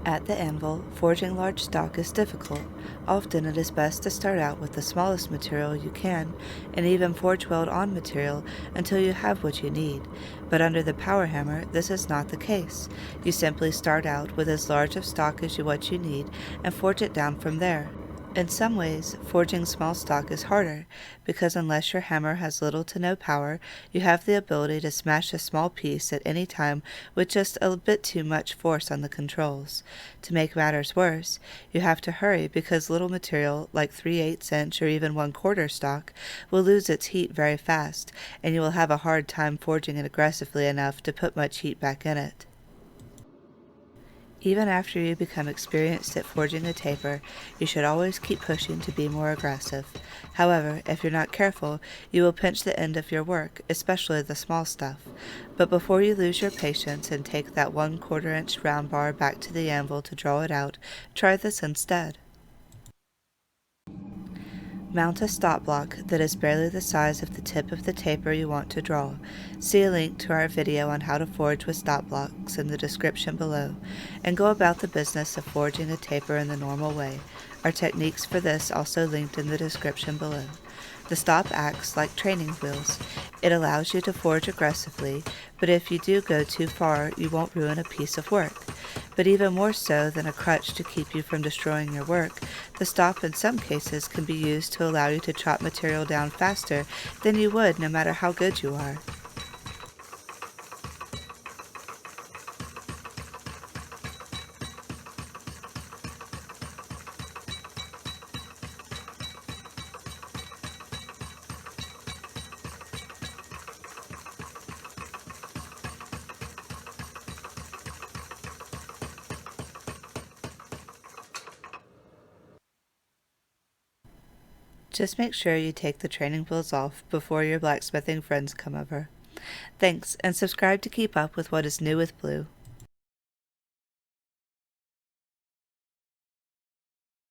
At the anvil, forging large stock is difficult. Often it is best to start out with the smallest material you can and even forge weld on material until you have what you need. But under the power hammer, this is not the case. You simply start out with as large of stock as what you need and forge it down from there. In some ways, forging small stock is harder, because unless your hammer has little to no power, you have the ability to smash a small piece at any time with just a bit too much force on the controls. To make matters worse, you have to hurry because little material, like 3/8 inch or even 1/4 stock, will lose its heat very fast, and you will have a hard time forging it aggressively enough to put much heat back in it. Even after you become experienced at forging a taper, you should always keep pushing to be more aggressive. However, if you're not careful, you will pinch the end of your work, especially the small stuff. But before you lose your patience and take that 1/4 inch round bar back to the anvil to draw it out, try this instead. Mount a stop block that is barely the size of the tip of the taper you want to draw. See a link to our video on how to forge with stop blocks in the description below, and go about the business of forging a taper in the normal way. Our techniques for this also linked in the description below. The stop acts like training wheels. It allows you to forge aggressively, but if you do go too far, you won't ruin a piece of work. But even more so than a crutch to keep you from destroying your work, the stop in some cases can be used to allow you to chop material down faster than you would no matter how good you are. Just make sure you take the training wheels off before your blacksmithing friends come over. Thanks, and subscribe to keep up with what is new with Blue.